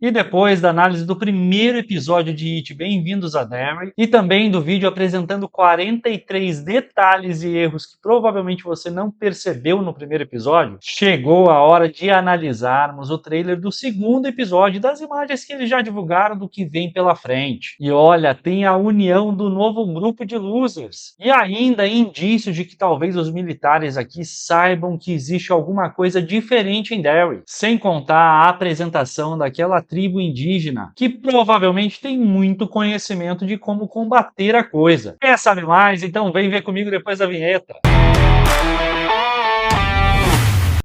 E depois da análise do primeiro episódio de It, Bem-vindos a Derry, e também do vídeo apresentando 43 detalhes e erros que provavelmente você não percebeu no primeiro episódio, chegou a hora de analisarmos o trailer do segundo episódio, das imagens que eles já divulgaram do que vem pela frente. E olha, tem a união do novo grupo de losers. E ainda indícios de que talvez os militares aqui saibam que existe alguma coisa diferente em Derry. Sem contar a apresentação daquela tribo indígena, que provavelmente tem muito conhecimento de como combater a coisa. Quer saber mais? Então vem ver comigo depois da vinheta.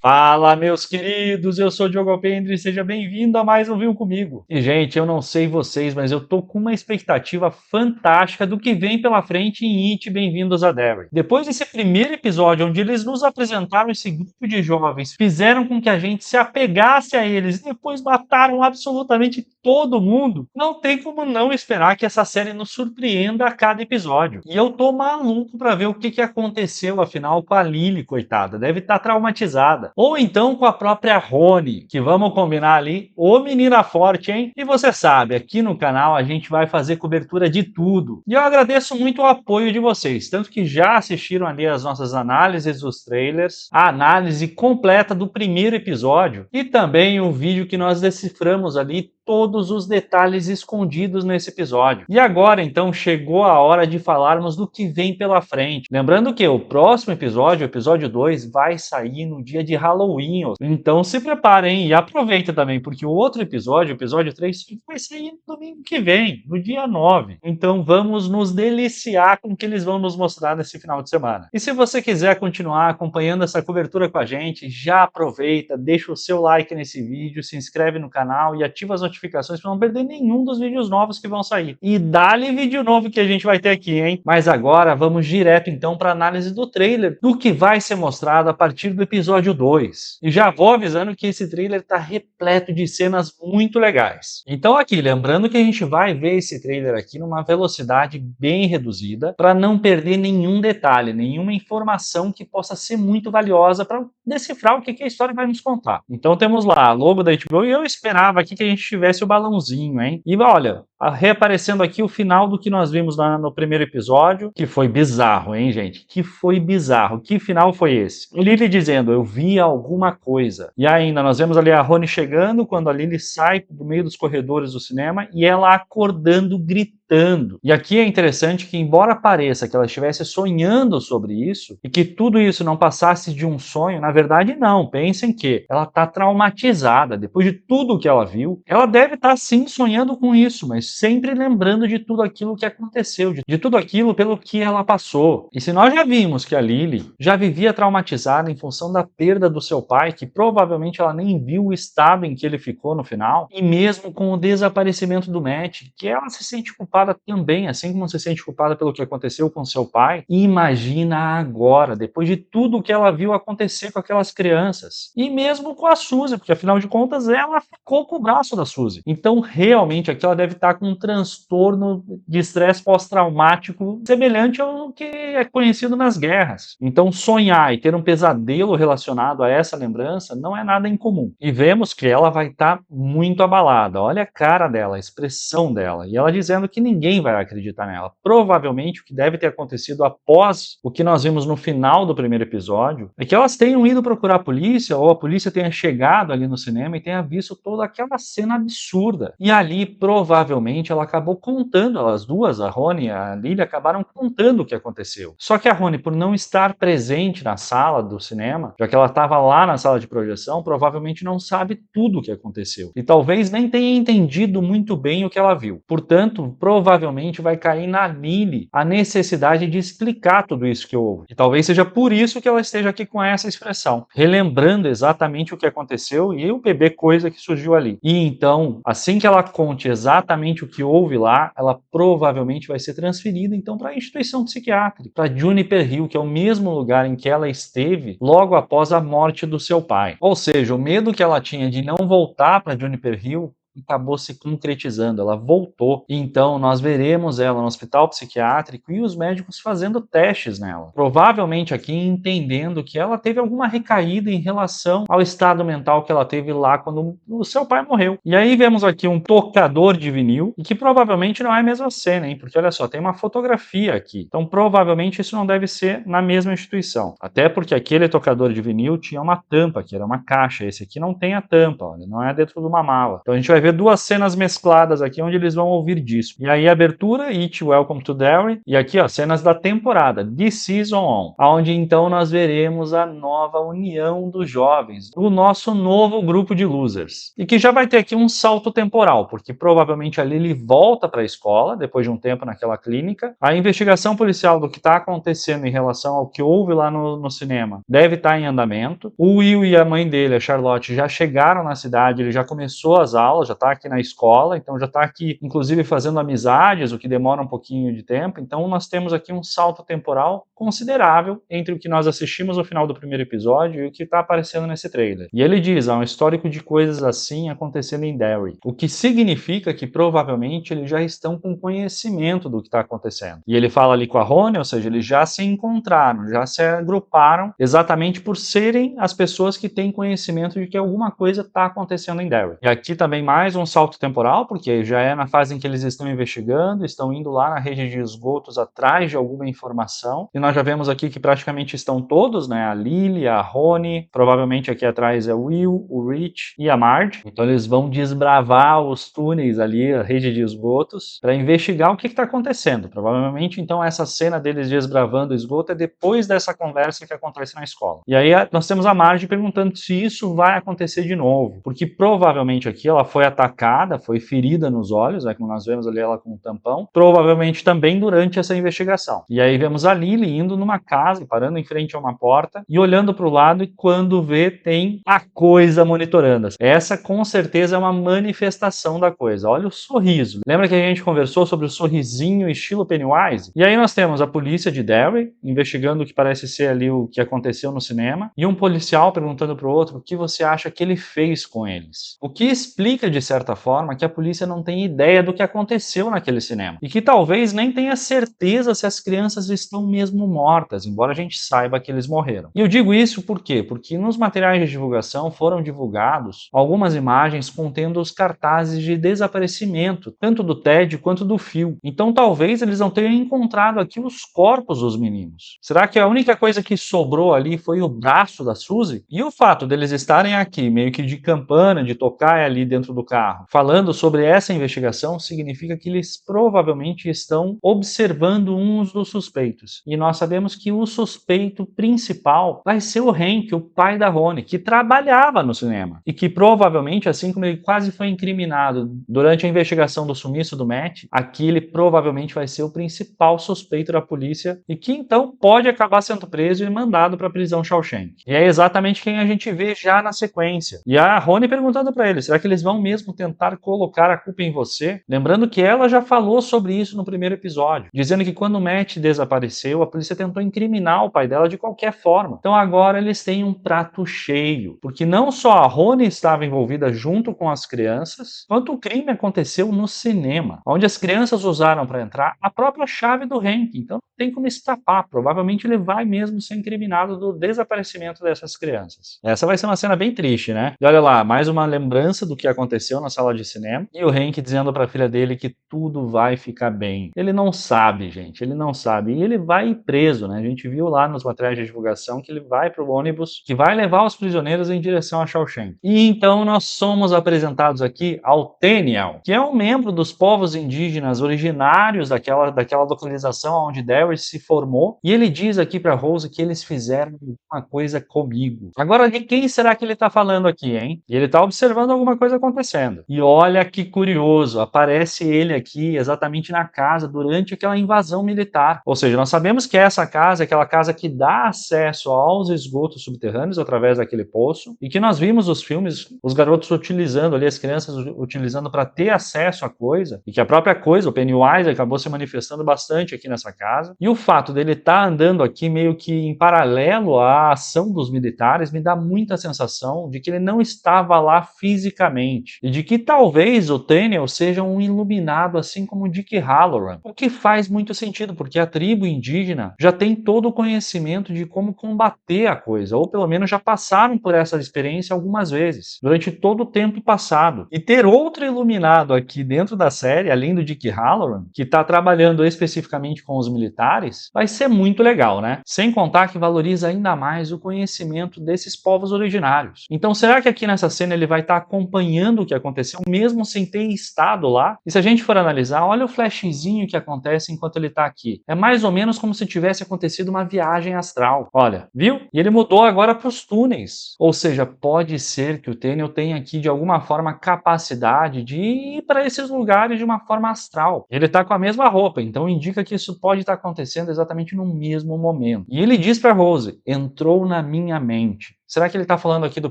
Fala, meus queridos, eu sou o Diogo Alpendre e seja bem-vindo a mais um Vinho Comigo. E, gente, eu não sei vocês, mas eu tô com uma expectativa fantástica do que vem pela frente em It, Bem-vindos a Derry. Depois desse primeiro episódio, onde eles nos apresentaram esse grupo de jovens, fizeram com que a gente se apegasse a eles e depois mataram absolutamente todo mundo, não tem como não esperar que essa série nos surpreenda a cada episódio. E eu tô maluco pra ver o que aconteceu, afinal, com a Lily, coitada. Deve estar traumatizada. Ou então com a própria Rony, que vamos combinar ali, ô menina forte, hein? E você sabe, aqui no canal a gente vai fazer cobertura de tudo. E eu agradeço muito o apoio de vocês, tanto que já assistiram ali as nossas análises dos trailers, a análise completa do primeiro episódio e também o vídeo que nós deciframos ali todos os detalhes escondidos nesse episódio. E agora, então, chegou a hora de falarmos do que vem pela frente. Lembrando que o próximo episódio, o episódio 2, vai sair no dia de Halloween. Então se preparem e aproveita também, porque o outro episódio, o episódio 3, vai sair no domingo que vem, no dia 9. Então vamos nos deliciar com o que eles vão nos mostrar nesse final de semana. E se você quiser continuar acompanhando essa cobertura com a gente, já aproveita, deixa o seu like nesse vídeo, se inscreve no canal e ativa as notificações para não perder nenhum dos vídeos novos que vão sair. E dá-lhe vídeo novo que a gente vai ter aqui, hein? Mas agora vamos direto então para a análise do trailer, do que vai ser mostrado a partir do episódio 2. E já vou avisando que esse trailer está repleto de cenas muito legais. Então aqui, lembrando que a gente vai ver esse trailer aqui numa velocidade bem reduzida, para não perder nenhum detalhe, nenhuma informação que possa ser muito valiosa para decifrar o que a história vai nos contar. Então temos lá a logo da HBO e eu esperava aqui que a gente tivesse o balãozinho, hein? E olha, reaparecendo aqui o final do que nós vimos no primeiro episódio, que foi bizarro, hein, gente? Que foi bizarro. Que final foi esse? O Lily dizendo, eu vi alguma coisa. E ainda, nós vemos ali a Rony chegando, quando a Lily sai do meio dos corredores do cinema, e ela acordando, gritando. E aqui é interessante que, embora pareça que ela estivesse sonhando sobre isso, e que tudo isso não passasse de um sonho, na verdade não. Pensem que ela está traumatizada. Depois de tudo que ela viu, ela deve estar sim sonhando com isso, mas sempre lembrando de tudo aquilo que aconteceu, de tudo aquilo pelo que ela passou. E se nós já vimos que a Lily já vivia traumatizada em função da perda do seu pai, que provavelmente ela nem viu o estado em que ele ficou no final, e mesmo com o desaparecimento do Matt, que ela se sente culpada também, assim como se sente culpada pelo que aconteceu com seu pai, imagina agora, depois de tudo que ela viu acontecer com aquelas crianças. E mesmo com a Suzy, porque afinal de contas ela ficou com o braço da Suzy. Então realmente aqui ela deve estar com um transtorno de estresse pós-traumático semelhante ao que é conhecido nas guerras. Então sonhar e ter um pesadelo relacionado a essa lembrança não é nada incomum. E vemos que ela vai estar muito abalada. Olha a cara dela, a expressão dela. E ela dizendo que ninguém vai acreditar nela. Provavelmente o que deve ter acontecido após o que nós vimos no final do primeiro episódio é que elas tenham ido procurar a polícia, ou a polícia tenha chegado ali no cinema e tenha visto toda aquela cena absurda. E ali provavelmente ela acabou contando, elas duas, a Rony e a Lily, acabaram contando o que aconteceu. Só que a Rony, por não estar presente na sala do cinema, já que ela estava lá na sala de projeção, provavelmente não sabe tudo o que aconteceu. E talvez nem tenha entendido muito bem o que ela viu. Portanto, provavelmente vai cair na Lily a necessidade de explicar tudo isso que houve. E talvez seja por isso que ela esteja aqui com essa expressão, relembrando exatamente o que aconteceu e o bebê coisa que surgiu ali. E então, assim que ela conte exatamente o que houve lá, ela provavelmente vai ser transferida então para a instituição psiquiátrica, para Juniper Hill, que é o mesmo lugar em que ela esteve logo após a morte do seu pai. Ou seja, o medo que ela tinha de não voltar para Juniper Hill acabou se concretizando, ela voltou. Então, nós veremos ela no hospital psiquiátrico e os médicos fazendo testes nela. Provavelmente aqui entendendo que ela teve alguma recaída em relação ao estado mental que ela teve lá quando o seu pai morreu. E aí vemos aqui um tocador de vinil, e que provavelmente não é a mesma cena, hein? Porque olha só, tem uma fotografia aqui. Então, provavelmente isso não deve ser na mesma instituição. Até porque aquele tocador de vinil tinha uma tampa, que era uma caixa. Esse aqui não tem a tampa, olha, não é dentro de uma mala. Então a gente vai ver duas cenas mescladas aqui onde eles vão ouvir disso. E aí a abertura, It Welcome to Derry, e aqui ó, cenas da temporada, This Season On, onde então nós veremos a nova união dos jovens, o nosso novo grupo de losers. E que já vai ter aqui um salto temporal, porque provavelmente ali ele volta para a escola, depois de um tempo naquela clínica. A investigação policial do que está acontecendo em relação ao que houve lá no cinema deve estar em andamento. O Will e a mãe dele, a Charlotte, já chegaram na cidade, ele já começou as aulas, já está aqui na escola, então já está aqui, inclusive, fazendo amizades, o que demora um pouquinho de tempo. Então nós temos aqui um salto temporal considerável entre o que nós assistimos no final do primeiro episódio e o que está aparecendo nesse trailer. E ele diz, há um histórico de coisas assim acontecendo em Derry, o que significa que provavelmente eles já estão com conhecimento do que está acontecendo. E ele fala ali com a Rony, ou seja, eles já se encontraram, já se agruparam exatamente por serem as pessoas que têm conhecimento de que alguma coisa está acontecendo em Derry. E aqui também mais um salto temporal, porque já é na fase em que eles estão investigando, estão indo lá na rede de esgotos atrás de alguma informação, e nós já vemos aqui que praticamente estão todos, né, a Lily, a Rony, provavelmente aqui atrás é o Will, o Rich e a Marge. Então eles vão desbravar os túneis ali, a rede de esgotos, para investigar o que está acontecendo. Provavelmente então essa cena deles desbravando o esgoto é depois dessa conversa que acontece na escola. E aí nós temos a Marge perguntando se isso vai acontecer de novo, porque provavelmente aqui ela foi atacada, foi ferida nos olhos, né, como nós vemos ali ela com um tampão, provavelmente também durante essa investigação. E aí vemos a Lily indo numa casa, parando em frente a uma porta e olhando para o lado, e quando vê tem a coisa monitorando. Essa com certeza é uma manifestação da coisa. Olha o sorriso. Lembra que a gente conversou sobre o sorrisinho estilo Pennywise? E aí nós temos a polícia de Derry investigando o que parece ser ali o que aconteceu no cinema, e um policial perguntando para o outro o que você acha que ele fez com eles. O que explica, de certa forma, que a polícia não tem ideia do que aconteceu naquele cinema. E que talvez nem tenha certeza se as crianças estão mesmo mortas, embora a gente saiba que eles morreram. E eu digo isso por quê? Porque nos materiais de divulgação foram divulgados algumas imagens contendo os cartazes de desaparecimento, tanto do Ted quanto do Phil. Então talvez eles não tenham encontrado aqui os corpos dos meninos. Será que a única coisa que sobrou ali foi o braço da Suzy? E o fato deles estarem aqui, meio que de campana, de tocar ali dentro do carro, falando sobre essa investigação, significa que eles provavelmente estão observando uns dos suspeitos. E nós sabemos que o suspeito principal vai ser o Hank, o pai da Rony, que trabalhava no cinema. E que provavelmente, assim como ele quase foi incriminado durante a investigação do sumiço do Matt, aqui ele provavelmente vai ser o principal suspeito da polícia e que então pode acabar sendo preso e mandado para a prisão Shawshank. E é exatamente quem a gente vê já na sequência. E a Rony perguntando para ele, será que eles vão mesmo tentar colocar a culpa em você? Lembrando que ela já falou sobre isso no primeiro episódio, dizendo que quando o Matt desapareceu, a polícia tentou incriminar o pai dela de qualquer forma. Então agora eles têm um prato cheio, porque não só a Rony estava envolvida junto com as crianças, quanto o crime aconteceu no cinema, onde as crianças usaram para entrar a própria chave do Hank. Então não tem como escapar, provavelmente ele vai mesmo ser incriminado do desaparecimento dessas crianças. Essa vai ser uma cena bem triste, né? E olha lá, mais uma lembrança do que aconteceu na sala de cinema, e o Hank dizendo para a filha dele que tudo vai ficar bem. Ele não sabe, gente, ele não sabe, e ele vai preso, né? A gente viu lá nos materiais de divulgação que ele vai para o ônibus que vai levar os prisioneiros em direção a Shawshank. E então nós somos apresentados aqui ao Teniel, que é um membro dos povos indígenas originários daquela localização onde Derry se formou, e ele diz aqui para Rose que eles fizeram uma coisa comigo. Agora, de quem será que ele está falando aqui, hein? E ele está observando alguma coisa acontecendo. E olha que curioso, aparece ele aqui exatamente na casa durante aquela invasão militar. Ou seja, nós sabemos que essa casa é aquela casa que dá acesso aos esgotos subterrâneos através daquele poço, e que nós vimos os filmes, os garotos utilizando ali, as crianças utilizando para ter acesso à coisa, e que a própria coisa, o Pennywise, acabou se manifestando bastante aqui nessa casa. E o fato dele estar andando aqui meio que em paralelo à ação dos militares me dá muita sensação de que ele não estava lá fisicamente. e de que talvez o Tenniel seja um iluminado assim como o Dick Halloran, o que faz muito sentido, porque a tribo indígena já tem todo o conhecimento de como combater a coisa, ou pelo menos já passaram por essa experiência algumas vezes, durante todo o tempo passado. E ter outro iluminado aqui dentro da série, além do Dick Halloran, que está trabalhando especificamente com os militares, vai ser muito legal, né? Sem contar que valoriza ainda mais o conhecimento desses povos originários. Então, será que aqui nessa cena ele vai estar acompanhando o que aconteceu, mesmo sem ter estado lá? E se a gente for analisar, olha o flashzinho que acontece enquanto ele está aqui. É mais ou menos como se tivesse acontecido uma viagem astral. Olha, viu? E ele mudou agora para os túneis. Ou seja, pode ser que o Tenniel tenha aqui de alguma forma capacidade de ir para esses lugares de uma forma astral. Ele está com a mesma roupa, então indica que isso pode estar acontecendo exatamente no mesmo momento. E ele diz para Rose: entrou na minha mente. Será que ele está falando aqui do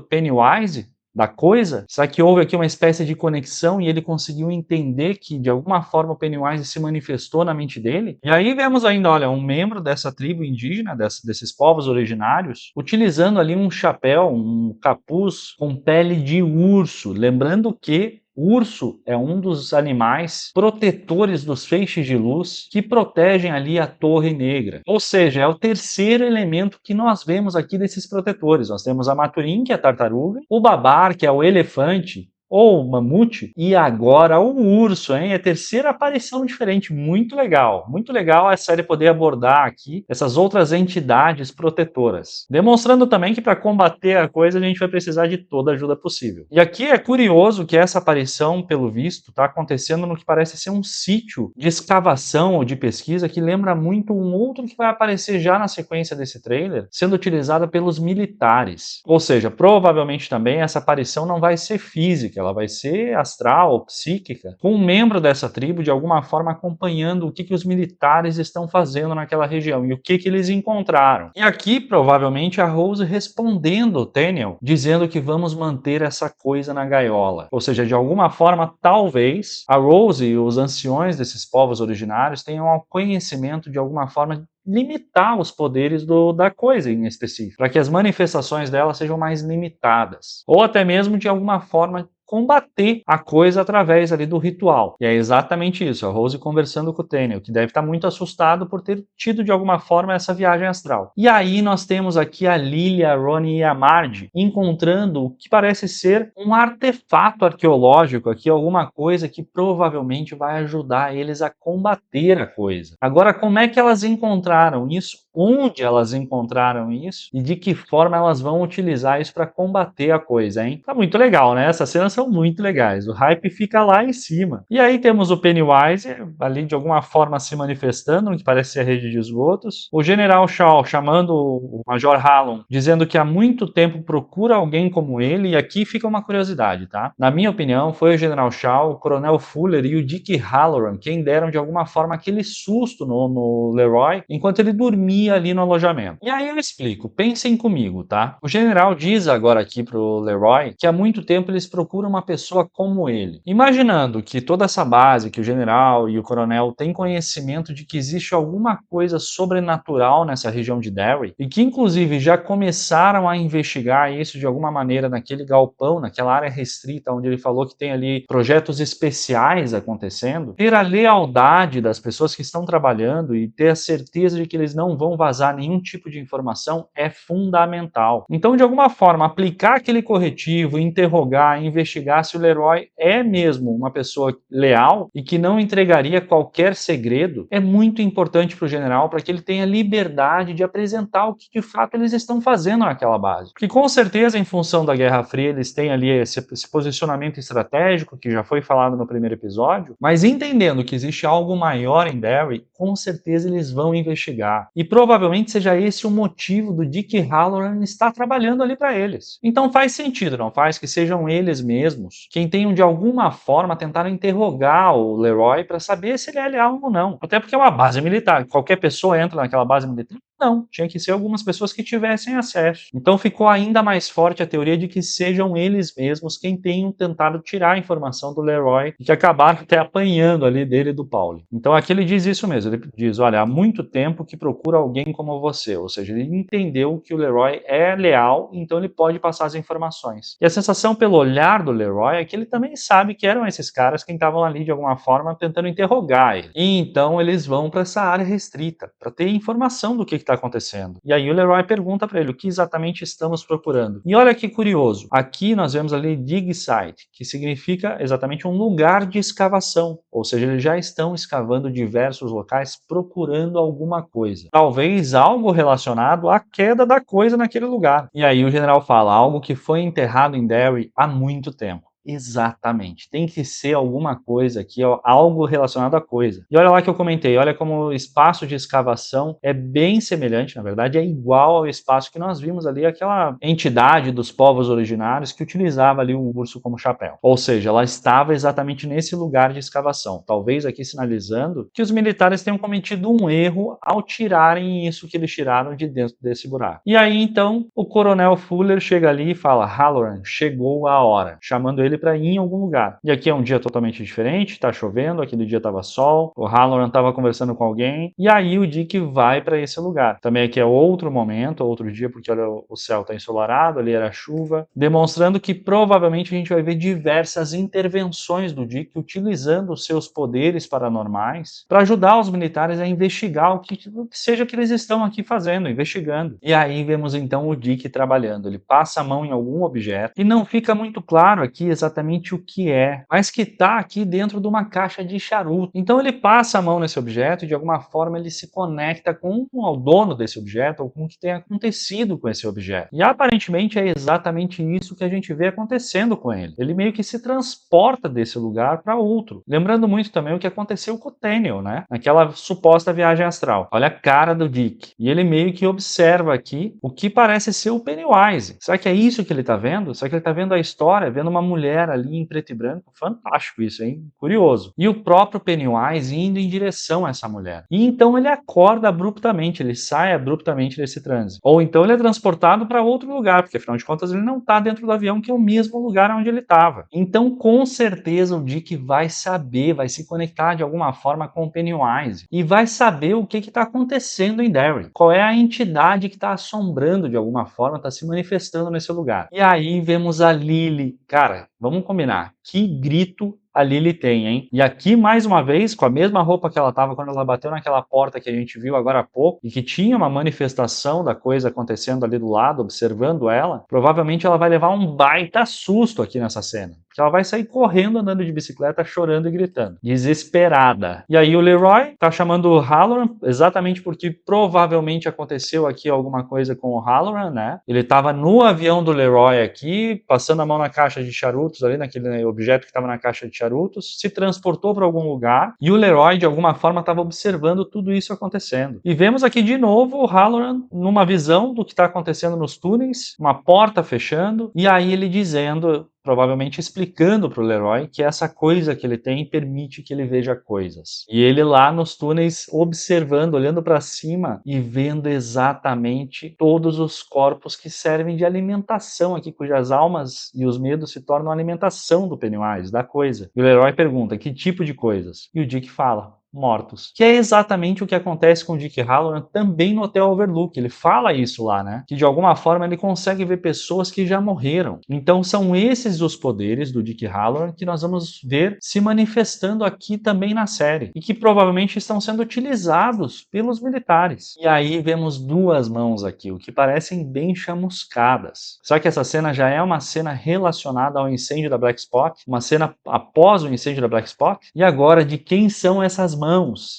Pennywise? Da coisa? Será que houve aqui uma espécie de conexão e ele conseguiu entender que de alguma forma o Pennywise se manifestou na mente dele? E aí vemos ainda, olha, um membro dessa tribo indígena, desses povos originários, utilizando ali um chapéu, um capuz com pele de urso, lembrando que o urso é um dos animais protetores dos feixes de luz que protegem ali a Torre Negra. Ou seja, é o terceiro elemento que nós vemos aqui desses protetores. Nós temos a Maturin, que é a tartaruga, o Babar, que é o elefante, ou mamute, e agora o urso, hein? É a terceira aparição diferente, muito legal. Muito legal a série poder abordar aqui essas outras entidades protetoras. Demonstrando também que para combater a coisa a gente vai precisar de toda a ajuda possível. E aqui é curioso que essa aparição, pelo visto, está acontecendo no que parece ser um sítio de escavação ou de pesquisa que lembra muito um outro que vai aparecer já na sequência desse trailer, sendo utilizado pelos militares. Ou seja, provavelmente também essa aparição não vai ser física, ela vai ser astral, psíquica, com um membro dessa tribo de alguma forma acompanhando o que os militares estão fazendo naquela região e o que eles encontraram. E aqui, provavelmente, a Rose respondendo o Tenniel, dizendo que vamos manter essa coisa na gaiola. Ou seja, de alguma forma, talvez, a Rose e os anciões desses povos originários tenham um conhecimento de alguma forma limitar os poderes da coisa em específico, para que as manifestações dela sejam mais limitadas, ou até mesmo de alguma forma combater a coisa através ali do ritual. E é exatamente isso, a Rose conversando com o Tenniel, que deve estar muito assustado por ter tido de alguma forma essa viagem astral. E aí nós temos aqui a Lily, a Ronnie e a Marge encontrando o que parece ser um artefato arqueológico aqui, alguma coisa que provavelmente vai ajudar eles a combater a coisa. Agora, como é que elas encontraram isso? Onde elas encontraram isso? E de que forma elas vão utilizar isso para combater a coisa, hein? Tá muito legal, né? Essas cenas são muito legais. O hype fica lá em cima. E aí temos o Pennywise ali de alguma forma se manifestando, no que parece ser a rede de esgotos. O General Shaw chamando o Major Hallam, dizendo que há muito tempo procura alguém como ele. E aqui fica uma curiosidade, tá? Na minha opinião, foi o General Shaw, o Coronel Fuller e o Dick Halloran quem deram de alguma forma aquele susto no Leroy enquanto ele dormia ali no alojamento. E aí eu explico, pensem comigo, tá? O general diz agora aqui pro Leroy que há muito tempo eles procuram uma pessoa como ele. Imaginando que toda essa base, que o general e o coronel têm conhecimento de que existe alguma coisa sobrenatural nessa região de Derry, e que inclusive já começaram a investigar isso de alguma maneira naquele galpão, naquela área restrita, onde ele falou que tem ali projetos especiais acontecendo, ter a lealdade das pessoas que estão trabalhando e ter a certeza de que eles não vão vazar nenhum tipo de informação é fundamental. Então, de alguma forma, aplicar aquele corretivo, interrogar, investigar se o Leroy é mesmo uma pessoa leal e que não entregaria qualquer segredo é muito importante para o general, para que ele tenha liberdade de apresentar o que de fato eles estão fazendo naquela base. Porque com certeza, em função da Guerra Fria, eles têm ali esse posicionamento estratégico que já foi falado no primeiro episódio, mas entendendo que existe algo maior em Derry, com certeza eles vão investigar. E provavelmente seja esse o motivo do Dick Halloran estar trabalhando ali para eles. Então faz sentido, não faz? Que sejam eles mesmos quem tenham de alguma forma tentar interrogar o Leroy para saber se ele é leal ou não. Até porque é uma base militar. Qualquer pessoa entra naquela base militar? não, tinha que ser algumas pessoas que tivessem acesso. Então ficou ainda mais forte a teoria de que sejam eles mesmos quem tenham tentado tirar a informação do Leroy e que acabaram até apanhando ali dele e do Pauli. Então aqui ele diz isso mesmo, ele diz, olha, há muito tempo que procura alguém como você, ou seja, ele entendeu que o Leroy é leal, então ele pode passar as informações. E a sensação pelo olhar do Leroy é que ele também sabe que eram esses caras quem estavam ali de alguma forma tentando interrogar ele. E então eles vão para essa área restrita, para ter informação do que está acontecendo. E aí o Leroy pergunta para ele o que exatamente estamos procurando. E olha que curioso, aqui nós vemos ali dig site, que significa exatamente um lugar de escavação, ou seja, eles já estão escavando diversos locais procurando alguma coisa. Talvez algo relacionado à queda da coisa naquele lugar. E aí o general fala, algo que foi enterrado em Derry há muito tempo. Exatamente, tem que ser alguma coisa aqui, ó, algo relacionado à coisa. E olha lá que eu comentei, olha como o espaço de escavação é bem semelhante, na verdade é igual ao espaço que nós vimos ali, aquela entidade dos povos originários que utilizava ali o urso como chapéu. Ou seja, ela estava exatamente nesse lugar de escavação, talvez aqui sinalizando que os militares tenham cometido um erro ao tirarem isso que eles tiraram de dentro desse buraco. E aí então o coronel Fuller chega ali e fala, Halloran, chegou a hora, chamando ele para ir em algum lugar. E aqui é um dia totalmente diferente, tá chovendo, aquele dia tava sol, o Halloran tava conversando com alguém, e aí o Dick vai para esse lugar. Também aqui é outro momento, outro dia, porque olha, o céu tá ensolarado, ali era chuva, demonstrando que provavelmente a gente vai ver diversas intervenções do Dick utilizando os seus poderes paranormais para ajudar os militares a investigar o que seja que eles estão aqui fazendo, investigando. E aí vemos então o Dick trabalhando, ele passa a mão em algum objeto e não fica muito claro aqui exatamente o que é, mas que está aqui dentro de uma caixa de charuto. Então ele passa a mão nesse objeto e de alguma forma ele se conecta com o dono desse objeto ou com o que tem acontecido com esse objeto. E aparentemente é exatamente isso que a gente vê acontecendo com ele. Ele meio que se transporta desse lugar para outro. Lembrando muito também o que aconteceu com o Daniel, né? Naquela suposta viagem astral. Olha a cara do Dick. E ele meio que observa aqui o que parece ser o Pennywise. Será que é isso que ele está vendo? Será que ele está vendo a história, vendo uma mulher ali em preto e branco? Fantástico isso, hein? Curioso. E o próprio Pennywise indo em direção a essa mulher. E então ele acorda abruptamente, ele sai abruptamente desse transe. Ou então ele é transportado para outro lugar, porque afinal de contas ele não está dentro do avião, que é o mesmo lugar onde ele estava. Então com certeza o Dick vai saber, vai se conectar de alguma forma com o Pennywise e vai saber o que está acontecendo em Derry. Qual é a entidade que está assombrando de alguma forma, está se manifestando nesse lugar. E aí vemos a Lily. Cara, vamos combinar. Que grito a Lily tem, hein? E aqui, mais uma vez, com a mesma roupa que ela tava quando ela bateu naquela porta que a gente viu agora há pouco, e que tinha uma manifestação da coisa acontecendo ali do lado, observando ela, provavelmente ela vai levar um baita susto aqui nessa cena. Porque ela vai sair correndo, andando de bicicleta, chorando e gritando. Desesperada. E aí o Leroy tá chamando o Halloran, exatamente porque provavelmente aconteceu aqui alguma coisa com o Halloran, né? Ele tava no avião do Leroy aqui, passando a mão na caixa de charutos ali, naquele objeto que tava na caixa de charutos, se transportou para algum lugar e o Leroy, de alguma forma, estava observando tudo isso acontecendo. E vemos aqui de novo o Halloran numa visão do que está acontecendo nos túneis, uma porta fechando, e aí ele dizendo, provavelmente explicando para o Leroy que essa coisa que ele tem permite que ele veja coisas. E ele lá nos túneis observando, olhando para cima e vendo exatamente todos os corpos que servem de alimentação aqui, cujas almas e os medos se tornam alimentação do Pennywise, da coisa. E o Leroy pergunta, que tipo de coisas? E o Dick fala, mortos. Que é exatamente o que acontece com o Dick Halloran também no Hotel Overlook. Ele fala isso lá, né? Que de alguma forma ele consegue ver pessoas que já morreram. Então são esses os poderes do Dick Halloran que nós vamos ver se manifestando aqui também na série. E que provavelmente estão sendo utilizados pelos militares. E aí vemos duas mãos aqui, o que parecem bem chamuscadas. Só que essa cena já é uma cena relacionada ao incêndio da Black Spot, uma cena após o incêndio da Black Spot. E agora, de quem são essas mãos?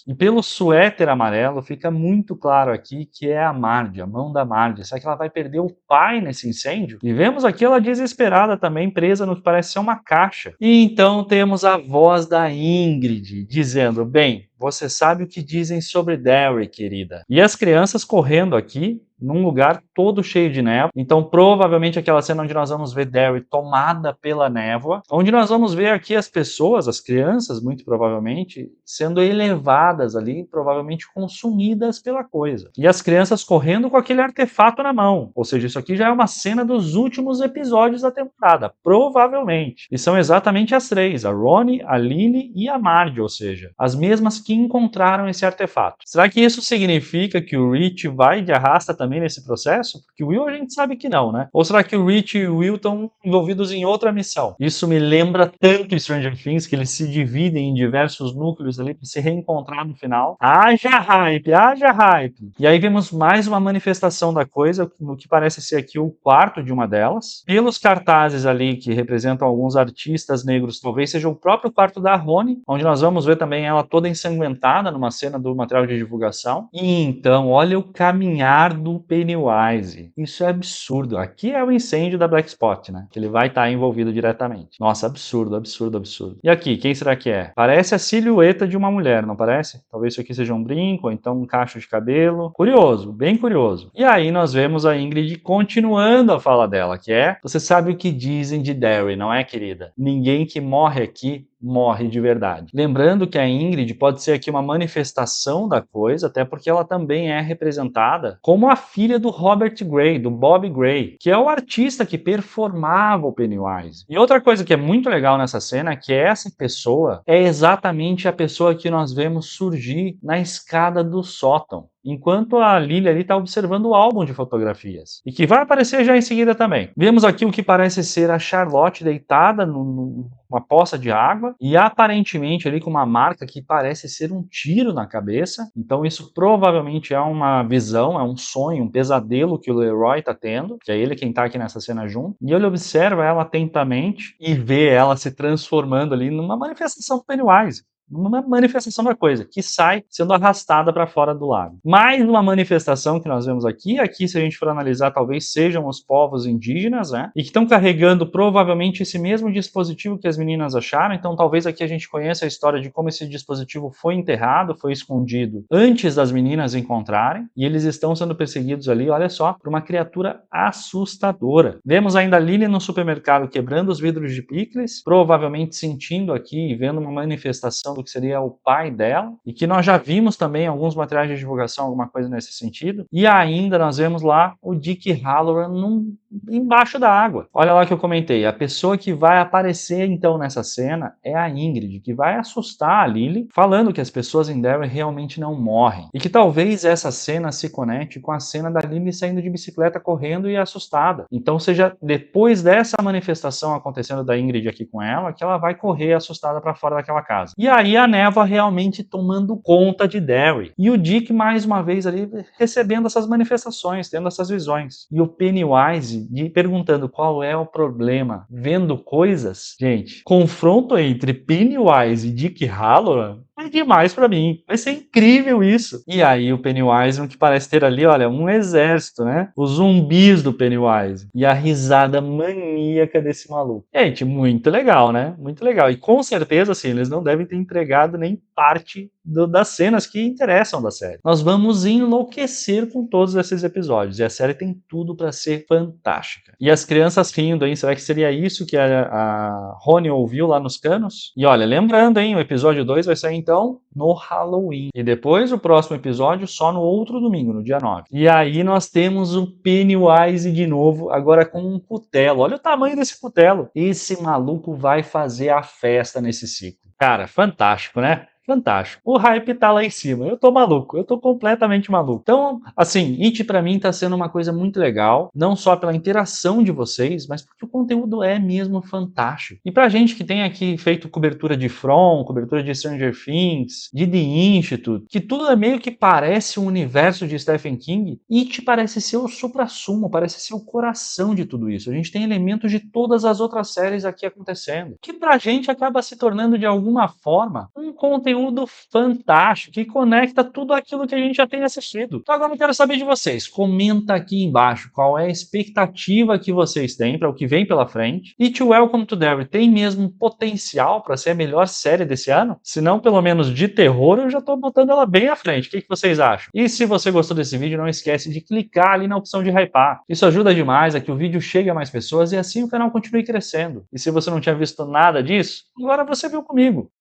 E pelo suéter amarelo fica muito claro aqui que é a Marge, a mão da Marge. Será que ela vai perder o pai nesse incêndio? E vemos aqui ela desesperada também, presa no que parece ser uma caixa. E então temos a voz da Ingrid dizendo, bem, você sabe o que dizem sobre Derry, querida. E as crianças correndo aqui num lugar todo cheio de névoa. Então, provavelmente aquela cena onde nós vamos ver Derry tomada pela névoa, onde nós vamos ver aqui as pessoas, as crianças, muito provavelmente, sendo elevadas ali, provavelmente consumidas pela coisa. E as crianças correndo com aquele artefato na mão. Ou seja, isso aqui já é uma cena dos últimos episódios da temporada, provavelmente. E são exatamente as três, a Ronnie, a Lily e a Marge, ou seja, as mesmas que encontraram esse artefato. Será que isso significa que o Rich vai de arrasta também nesse processo? Porque o Will a gente sabe que não, né? Ou será que o Rich e o Will estão envolvidos em outra missão? Isso me lembra tanto Stranger Things, que eles se dividem em diversos núcleos ali para se reencontrar no final. Haja hype, haja hype! E aí vemos mais uma manifestação da coisa, no que parece ser aqui o quarto de uma delas. Pelos cartazes ali que representam alguns artistas negros, talvez seja o próprio quarto da Rony, onde nós vamos ver também ela toda ensanguentada numa cena do material de divulgação. E então, olha o caminhar do Pennywise. Isso é absurdo. Aqui é o incêndio da Black Spot, né? Que ele vai estar envolvido diretamente. Nossa, absurdo, absurdo, absurdo. E aqui, quem será que é? Parece a silhueta de uma mulher, não parece? Talvez isso aqui seja um brinco, ou então um cacho de cabelo. Curioso, bem curioso. E aí nós vemos a Ingrid continuando a fala dela, que é: você sabe o que dizem de Derry, não é, querida? Ninguém que morre aqui morre de verdade. Lembrando que a Ingrid pode ser aqui uma manifestação da coisa, até porque ela também é representada como a filha do Robert Gray, do Bob Gray, que é o artista que performava o Pennywise. E outra coisa que é muito legal nessa cena é que essa pessoa é exatamente a pessoa que nós vemos surgir na escada do sótão, enquanto a Lily ali está observando o álbum de fotografias, e que vai aparecer já em seguida também. Vemos aqui o que parece ser a Charlotte deitada numa poça de água, e aparentemente ali com uma marca que parece ser um tiro na cabeça. Então isso provavelmente é uma visão, é um sonho, um pesadelo que o Leroy está tendo, que é ele quem está aqui nessa cena junto, e ele observa ela atentamente e vê ela se transformando ali numa manifestação do Pennywise. Uma manifestação da coisa, que sai sendo arrastada para fora do lago. Mais uma manifestação que nós vemos aqui, se a gente for analisar, talvez sejam os povos indígenas, né? E que estão carregando provavelmente esse mesmo dispositivo que as meninas acharam. Então talvez aqui a gente conheça a história de como esse dispositivo foi enterrado, foi escondido antes das meninas encontrarem, e eles estão sendo perseguidos ali, olha só, por uma criatura assustadora. Vemos ainda a Lily no supermercado quebrando os vidros de picles, provavelmente sentindo aqui e vendo uma manifestação do que seria o pai dela, e que nós já vimos também alguns materiais de divulgação, alguma coisa nesse sentido. E ainda nós vemos lá o Dick Halloran embaixo da água. Olha lá que eu comentei, a pessoa que vai aparecer então nessa cena é a Ingrid, que vai assustar a Lily, falando que as pessoas em Derry realmente não morrem, e que talvez essa cena se conecte com a cena da Lily saindo de bicicleta correndo e assustada. Então seja depois dessa manifestação acontecendo da Ingrid aqui com ela, que ela vai correr assustada para fora daquela casa. E aí a névoa realmente tomando conta de Derry. E o Dick, mais uma vez, ali recebendo essas manifestações, tendo essas visões. E o Pennywise perguntando qual é o problema, vendo coisas. Gente, confronto entre Pennywise e Dick Halloran é demais pra mim. Vai ser incrível isso. E aí o Pennywise, que parece ter ali, olha, um exército, né? Os zumbis do Pennywise. E a risada maníaca desse maluco. Gente, muito legal, né? Muito legal. E com certeza, assim, eles não devem ter entregado nem parte das cenas que interessam da série. Nós vamos enlouquecer com todos esses episódios. E a série tem tudo pra ser fantástica. E as crianças rindo, hein? Será que seria isso que a Rony ouviu lá nos canos? E olha, lembrando, hein? O episódio 2 vai sair então no Halloween. E depois o próximo episódio só no outro domingo, no dia 9. E aí nós temos o Pennywise de novo, agora com um cutelo. Olha o tamanho desse cutelo. Esse maluco vai fazer a festa nesse ciclo. Cara, fantástico, né? Fantástico. O hype tá lá em cima. Eu tô maluco. Eu tô completamente maluco. Então, assim, It pra mim tá sendo uma coisa muito legal. Não só pela interação de vocês, mas porque o conteúdo é mesmo fantástico. E pra gente que tem aqui feito cobertura de From, cobertura de Stranger Things, de The Institute, que tudo é meio que parece um universo de Stephen King, It parece ser o suprassumo, parece ser o coração de tudo isso. A gente tem elementos de todas as outras séries aqui acontecendo, que pra gente acaba se tornando de alguma forma um conteúdo fantástico que conecta tudo aquilo que a gente já tem assistido. Então agora eu quero saber de vocês. Comenta aqui embaixo qual é a expectativa que vocês têm para o que vem pela frente. E To Welcome to Derry tem mesmo potencial para ser a melhor série desse ano? Se não, pelo menos de terror, eu já estou botando ela bem à frente. O que vocês acham? E se você gostou desse vídeo, não esquece de clicar ali na opção de hypar. Isso ajuda demais a que o vídeo chegue a mais pessoas e assim o canal continue crescendo. E se você não tinha visto nada disso, agora você viu comigo.